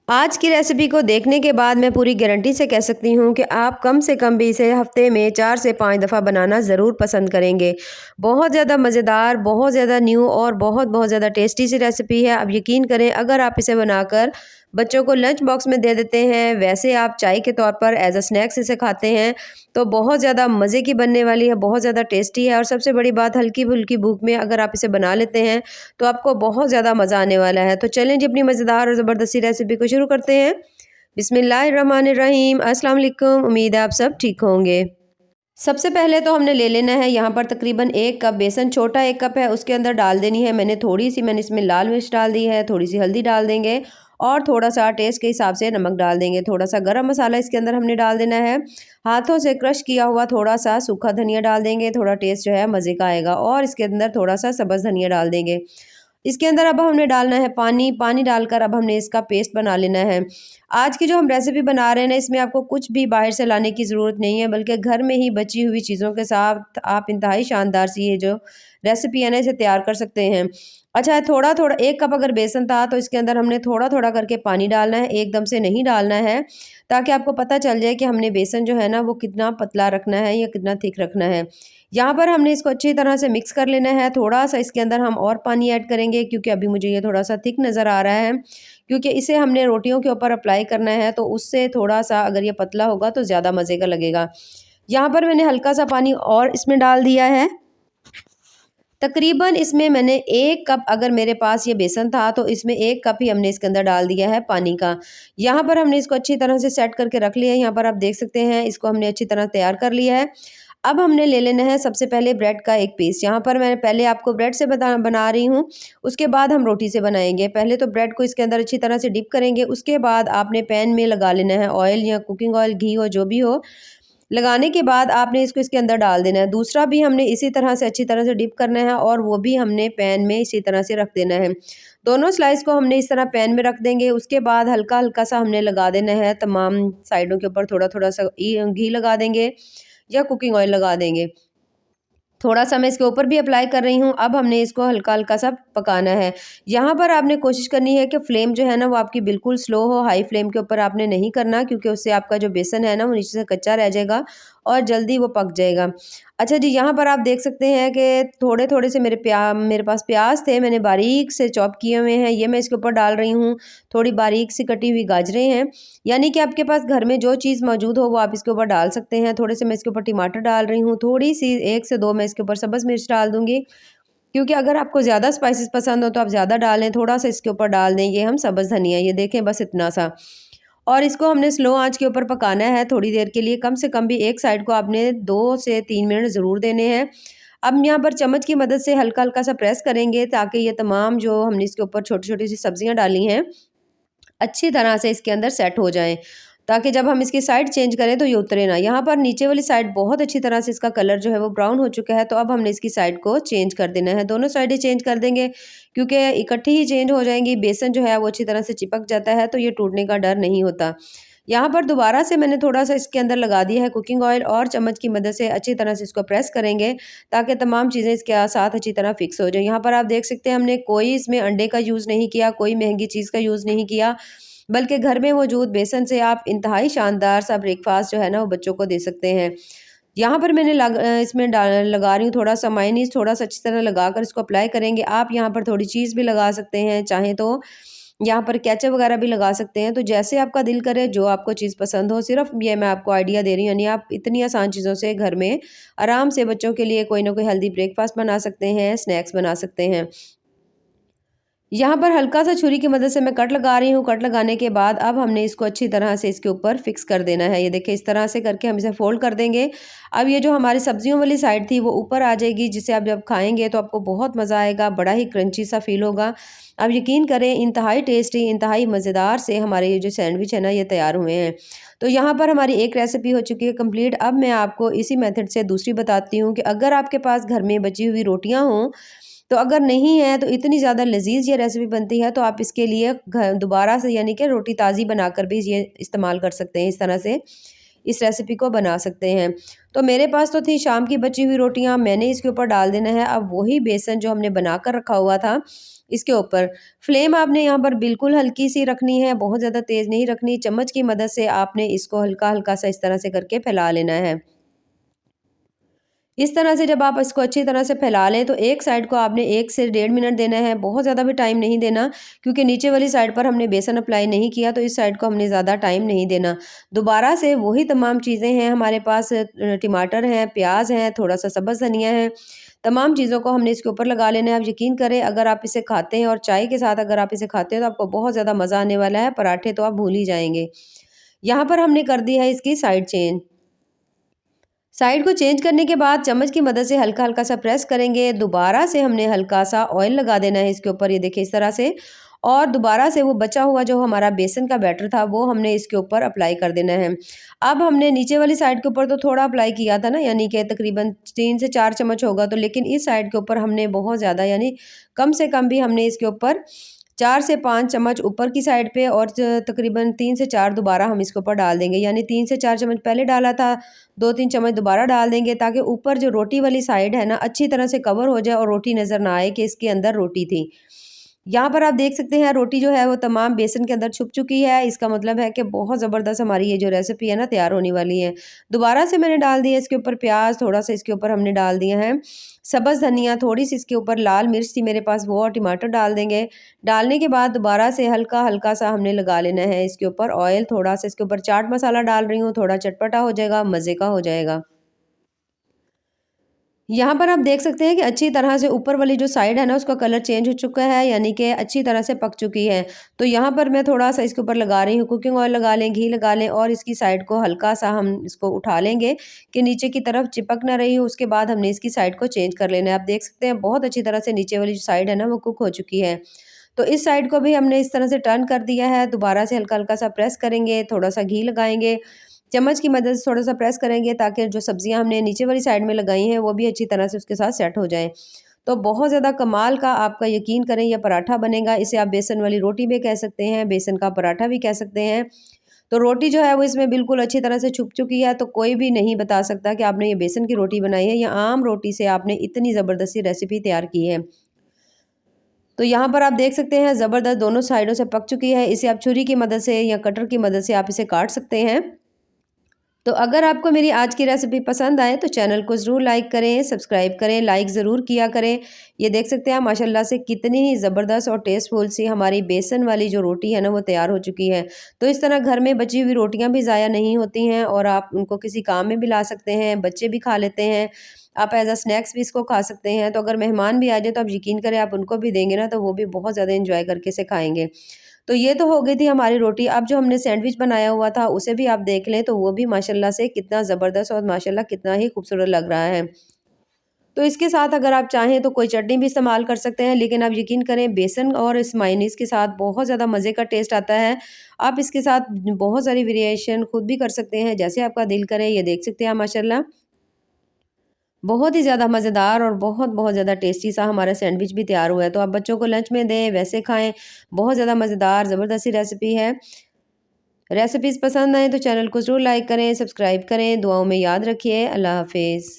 आज की रेसिपी को देखने के बाद मैं पूरी गारंटी से कह सकती हूँ कि आप कम से कम भी इसे हफ्ते में 4 से 5 दफ़ा बनाना ज़रूर पसंद करेंगे। बहुत ज़्यादा मज़ेदार, बहुत ज़्यादा न्यू और बहुत ज़्यादा टेस्टी सी रेसिपी है। आप यकीन करें, अगर आप इसे बनाकर बच्चों को लंच बॉक्स में दे देते हैं, वैसे आप चाय के तौर पर एज़ अ स्नैक्स इसे खाते हैं, तो बहुत ज़्यादा मज़े की बनने वाली है, बहुत ज़्यादा टेस्टी है और सबसे बड़ी बात, हल्की-फुल्की भूख में अगर आप इसे बना लेते हैं तो आपको बहुत ज़्यादा मज़ा आने वाला है। तो चलें जी, अपनी मज़ेदार और ज़बरदस्ती रेसिपी को शुरू करते हैं। बिस्मिल्लाहिर्रहमानिर्रहीम, अस्सलाम वालेकुम। उम्मीद है आप सब ठीक होंगे। सबसे पहले तो हमने ले लेना है यहाँ पर तकरीबन 1 कप बेसन, छोटा 1 कप है, उसके अंदर डाल देनी है मैंने इसमें लाल मिर्च डाल दी है, थोड़ी-सी हल्दी डाल देंगे और थोड़ा-सा टेस्ट के हिसाब से नमक डाल देंगे। थोड़ा-सा गरम मसाला इसके अंदर हमने डाल देना है। हाथों से क्रश किया हुआ थोड़ा-सा सूखा धनिया डाल देंगे, थोड़ा टेस्ट जो है मज़े का आएगा और इसके अंदर थोड़ा-सा सब्ज़ धनिया डाल देंगे। इसके अंदर अब हमने डालना है पानी, पानी डालकर अब हमने इसका पेस्ट बना लेना है। आज की जो हम रेसिपी बना रहे हैं ना, इसमें आपको कुछ भी बाहर से लाने की ज़रूरत नहीं है, बल्कि घर में ही बची हुई चीज़ों के साथ आप इंतहाई शानदार सी ये जो रेसिपी है ना, इसे तैयार कर सकते हैं। अच्छा, थोड़ा-थोड़ा 1 कप अगर बेसन था तो इसके अंदर हमने थोड़ा-थोड़ा करके पानी डालना है, एकदम से नहीं डालना है, ताकि आपको पता चल जाए कि हमने बेसन जो है ना वो कितना पतला रखना है या कितना थिक रखना है। यहाँ पर हमने इसको अच्छी तरह से मिक्स कर लेना है। थोड़ा-सा इसके अंदर हम और पानी ऐड करेंगे, क्योंकि अभी मुझे ये थोड़ा-सा थिक नज़र आ रहा है, क्योंकि इसे हमने रोटियों के ऊपर अप्लाई करना है, तो उससे थोड़ा-सा अगर ये पतला होगा तो ज़्यादा मज़े का लगेगा। यहाँ पर मैंने हल्का-सा पानी और इसमें डाल दिया है। तकरीबन इसमें मैंने 1 कप, अगर मेरे पास ये बेसन था तो इसमें 1 कप ही हमने इसके अंदर डाल दिया है पानी का। यहाँ पर हमने इसको अच्छी तरह से सेट करके रख लिया है। यहाँ पर आप देख सकते हैं, इसको हमने अच्छी तरह तैयार कर लिया है। अब हमने ले लेना है सबसे पहले ब्रेड का एक पीस। यहाँ पर मैं पहले आपको ब्रेड से बना रही हूँ, उसके बाद हम रोटी से बनाएँगे। पहले तो ब्रेड को इसके अंदर अच्छी तरह से डिप करेंगे, उसके बाद आपने पैन में लगा लेना है ऑयल या कुकिंग ऑयल, घी हो जो भी हो। लगाने के बाद आपने इसको इसके अंदर डाल देना है। दूसरा भी हमने इसी तरह से अच्छी तरह से डिप करना है और वो भी हमने पैन में इसी तरह से रख देना है। दोनों स्लाइस को हमने इस तरह पैन में रख देंगे। उसके बाद हल्का-हल्का सा हमने लगा देना है तमाम साइडों के ऊपर, थोड़ा-थोड़ा सा घी लगा देंगे या कुकिंग ऑयल लगा देंगे। थोड़ा-सा मैं इसके ऊपर भी अप्लाई कर रही हूँ। अब हमने इसको हल्का-हल्का सा पकाना है। यहाँ पर आपने कोशिश करनी है कि फ्लेम जो है ना वो आपकी बिल्कुल स्लो हो, हाई फ्लेम के ऊपर आपने नहीं करना, क्योंकि उससे आपका जो बेसन है ना वो नीचे से कच्चा रह जाएगा और जल्दी वो पक जाएगा। अच्छा जी, यहाँ पर आप देख सकते हैं कि थोड़े-थोड़े से मेरे पास प्याज़ थे, मैंने बारीक से चॉप किए हुए हैं, ये मैं इसके ऊपर डाल रही हूँ। थोड़ी बारीक सी कटी हुई गाजरें हैं, यानी कि आपके पास घर में जो चीज़ मौजूद हो वो आप इसके ऊपर डाल सकते हैं। थोड़े से मैं इसके ऊपर टमाटर डाल रही हूँ, थोड़ी-सी 1 से 2 मैं इसके ऊपर सब्ज़ मिर्च डाल दूँगी, क्योंकि अगर आपको ज़्यादा स्पाइसेस पसंद हो तो आप ज़्यादा डालें, थोड़ा-सा इसके ऊपर डाल दें। ये हम सब्ज़ धनिया, ये देखें बस इतना सा। और इसको हमने स्लो आँच के ऊपर पकाना है थोड़ी देर के लिए, कम से कम भी एक साइड को आपने 2 से 3 मिनट ज़रूर देने हैं। अब यहाँ पर चम्मच की मदद से हल्का-हल्का सा प्रेस करेंगे, ताकि ये तमाम जो हमने इसके ऊपर छोटी-छोटी सी सब्जियाँ डाली हैं, अच्छी तरह से इसके अंदर सेट हो जाएँ, ताकि जब हम इसकी साइड चेंज करें तो ये उतरे ना। यहाँ पर नीचे वाली साइड बहुत अच्छी तरह से इसका कलर जो है वो ब्राउन हो चुका है, तो अब हमने इसकी साइड को चेंज कर देना है। दोनों साइडें चेंज कर देंगे, क्योंकि इकट्ठी ही चेंज हो जाएँगी। बेसन जो है वो अच्छी तरह से चिपक जाता है, तो ये टूटने का डर नहीं होता। यहाँ पर दोबारा से मैंने थोड़ा-सा इसके अंदर लगा दिया है कुकिंग ऑयल और चम्मच की मदद से अच्छी तरह से इसको प्रेस करेंगे, ताकि तमाम चीज़ें इसके साथ अच्छी तरह फिक्स हो जाएँ। यहाँ पर आप देख सकते हैं, हमने कोई इसमें अंडे का यूज़ नहीं किया, कोई महँगी चीज़ का यूज़ नहीं किया, बल्कि घर में मौजूद बेसन से आप इंतहाई शानदार सा ब्रेकफ़ास्ट जो है ना वो बच्चों को दे सकते हैं। यहाँ पर मैंने इसमें लगा रही हूँ थोड़ा-सा मायोनीज़, थोड़ा-सा अच्छी तरह लगाकर इसको अप्लाई करेंगे। आप यहाँ पर थोड़ी चीज़ भी लगा सकते हैं, चाहें तो यहाँ पर केचप वगैरह भी लगा सकते हैं। तो जैसे आपका दिल करे, जो आपको चीज़ पसंद हो, सिर्फ़ ये मैं आपको आइडिया दे रही हूँ, यानी आप इतनी आसान चीज़ों से घर में आराम से बच्चों के लिए कोई ना कोई हेल्दी ब्रेकफ़ास्ट बना सकते हैं, स्नैक्स बना सकते हैं। यहाँ पर हल्का-सा छुरी की मदद से मैं कट लगा रही हूँ। कट लगाने के बाद अब हमने इसको अच्छी तरह से इसके ऊपर फिक्स कर देना है। ये देखिए, इस तरह से करके हम इसे फ़ोल्ड कर देंगे। अब ये जो हमारी सब्जियों वाली साइड थी वो ऊपर आ जाएगी, जिसे आप जब खाएँगे तो आपको बहुत मज़ा आएगा, बड़ा ही क्रंची सा फ़ील होगा। आप यकीन करें, इंतहाई टेस्टी, इंतहाई मज़ेदार से हमारे ये जो सैंडविच है ना ये तैयार हुए हैं। तो यहाँ पर हमारी एक रेसिपी हो चुकी है कंप्लीट। अब मैं आपको इसी मेथड से दूसरी बताती हूँ कि अगर आपके पास घर में बची हुई रोटियाँ हों, तो अगर नहीं है तो इतनी ज़्यादा लज़ीज़ ये रेसिपी बनती है, तो आप इसके लिए दोबारा से, यानी कि रोटी ताज़ी बनाकर भी ये इस्तेमाल कर सकते हैं। इस तरह से इस रेसिपी को बना सकते हैं। तो मेरे पास तो थी शाम की बची हुई रोटियाँ, मैंने इसके ऊपर डाल देना है अब वही बेसन जो हमने बना कर रखा हुआ था, इसके ऊपर। फ्लेम आपने यहाँ पर बिल्कुल हल्की सी रखनी है, बहुत ज़्यादा तेज़ नहीं रखनी। चम्मच की मदद से आपने इसको हल्का-हल्का सा इस तरह से करके फैला लेना है। इस तरह से जब आप इसको अच्छी तरह से फैला लें तो एक साइड को आपने 1 से डेढ़ मिनट देना है, बहुत ज़्यादा भी टाइम नहीं देना क्योंकि नीचे वाली साइड पर हमने बेसन अप्लाई नहीं किया तो इस साइड को हमने ज़्यादा टाइम नहीं देना। दोबारा से वही तमाम चीज़ें हैं हमारे पास, टमाटर हैं, प्याज़ हैं, थोड़ा-सा सब्ज़ धनिया है, तमाम चीज़ों को हमने इसके ऊपर लगा लेना है। आप यकीन करें अगर आप इसे खाते हैं और चाय के साथ अगर आप इसे खाते हैं तो आपको बहुत ज़्यादा मज़ा आने वाला है, पराठे तो आप भूल ही जाएँगे। यहाँ पर हमने कर दी है इसकी साइड चेंज। साइड को चेंज करने के बाद चम्मच की मदद से हल्का-हल्का सा प्रेस करेंगे। दोबारा से हमने हल्का-सा ऑयल लगा देना है इसके ऊपर, ये देखिए इस तरह से। और दोबारा से वो बचा हुआ जो हमारा बेसन का बैटर था वो हमने इसके ऊपर अप्लाई कर देना है। अब हमने नीचे वाली साइड के ऊपर तो थोड़ा अप्लाई किया था ना, यानी कि तकरीबन 3 से 4 चम्मच होगा, तो लेकिन इस साइड के ऊपर हमने बहुत ज़्यादा, यानी कम से कम भी हमने इसके ऊपर 4 से 5 चम्मच ऊपर की साइड पे और तकरीबन 3 से 4 दोबारा हम इसके ऊपर डाल देंगे। यानी 3 से 4 चम्मच पहले डाला था, 2-3 चम्मच दोबारा डाल देंगे ताकि ऊपर जो रोटी वाली साइड है ना अच्छी तरह से कवर हो जाए और रोटी नज़र ना आए कि इसके अंदर रोटी थी। यहाँ पर आप देख सकते हैं रोटी जो है वो तमाम बेसन के अंदर छुप चुकी है। इसका मतलब है कि बहुत ज़बरदस्त हमारी ये जो रेसिपी है ना तैयार होने वाली है। दोबारा से मैंने डाल दिया इसके ऊपर प्याज़, थोड़ा-सा इसके ऊपर हमने डाल दिया है सब्ज़ धनिया, थोड़ी-सी इसके ऊपर लाल मिर्च थी मेरे पास वो, और टमाटर डाल देंगे। डालने के बाद दोबारा से हल्का-हल्का सा हमने लगा लेना है इसके ऊपर ऑयल, थोड़ा-सा इसके ऊपर चाट मसाला डाल रही हूँ, थोड़ा चटपटा हो जाएगा, मज़े का हो जाएगा। यहाँ पर आप देख सकते हैं कि अच्छी तरह से ऊपर वाली जो साइड है ना उसका कलर चेंज हो चुका है, यानी कि अच्छी तरह से पक चुकी है। तो यहाँ पर मैं थोड़ा-सा इसके ऊपर लगा रही हूँ, कुकिंग ऑयल लगा लें, घी लगा लें और इसकी साइड को हल्का-सा हम इसको उठा लेंगे कि नीचे की तरफ चिपक ना रही हो। उसके बाद हमने इसकी साइड को चेंज कर लेना है। आप देख सकते हैं बहुत अच्छी तरह से नीचे वाली जो साइड है ना वो कुक हो चुकी है। तो इस साइड को भी हमने इस तरह से टर्न कर दिया है। दोबारा से हल्का-हल्का सा प्रेस करेंगे, थोड़ा-सा घी लगाएँगे, चम्मच की मदद से थोड़ा-सा प्रेस करेंगे ताकि जो सब्जियाँ हमने नीचे वाली साइड में लगाई हैं वो भी अच्छी तरह से उसके साथ सेट हो जाएँ। तो बहुत ज़्यादा कमाल का, आपका यकीन करें, ये पराठा बनेगा। इसे आप बेसन वाली रोटी भी कह सकते हैं, बेसन का पराठा भी कह सकते हैं। तो रोटी जो है वो इसमें बिल्कुल अच्छी तरह से छुप चुकी है, तो कोई भी नहीं बता सकता कि आपने ये बेसन की रोटी बनाई है या आम रोटी से आपने इतनी ज़बरदस्ती रेसिपी तैयार की है। तो यहाँ पर आप देख सकते हैं ज़बरदस्त दोनों साइडों से पक चुकी है। इसे आप छुरी की मदद से या कटर की मदद से आप इसे काट सकते हैं। तो अगर आपको मेरी आज की रेसिपी पसंद आए तो चैनल को ज़रूर लाइक करें, सब्सक्राइब करें, लाइक ज़रूर किया करें। ये देख सकते हैं माशाल्लाह से कितनी ही ज़बरदस्त और टेस्टफुल सी हमारी बेसन वाली जो रोटी है ना वो तैयार हो चुकी है। तो इस तरह घर में बची हुई रोटियाँ भी ज़ाया नहीं होती हैं और आप उनको किसी काम में भी ला सकते हैं, बच्चे भी खा लेते हैं। आप एज़ अ स्नैक्स भी इसको खा सकते हैं। तो अगर मेहमान भी आ जाए तो आप यकीन करें आप उनको भी देंगे ना तो वो भी बहुत ज़्यादा एंजॉय करके इसे खाएँगे। तो ये तो हो गई थी हमारी रोटी। अब जो हमने सैंडविच बनाया हुआ था उसे भी आप देख लें तो वो भी माशाल्लाह से कितना ज़बरदस्त और माशाल्लाह कितना ही खूबसूरत लग रहा है। तो इसके साथ अगर आप चाहें तो कोई चटनी भी इस्तेमाल कर सकते हैं, लेकिन आप यकीन करें बेसन और इस मायोनीज़ के साथ बहुत ज़्यादा मज़े का टेस्ट आता है। आप इसके साथ बहुत सारी वेरिएशन खुद भी कर सकते हैं, जैसे आपका दिल करे। ये देख सकते हैं आप माशाल्लाह बहुत ही ज़्यादा मज़ेदार और बहुत-बहुत ज़्यादा टेस्टी सा हमारा सैंडविच भी तैयार हुआ है। तो आप बच्चों को लंच में दें, वैसे खाएँ, बहुत ज़्यादा मज़ेदार ज़बरदस्त सी रेसिपी है। रेसिपीज़ पसंद आएँ तो चैनल को ज़रूर लाइक करें, सब्सक्राइब करें, दुआओं में याद रखिए। अल्लाह हाफ़िज़।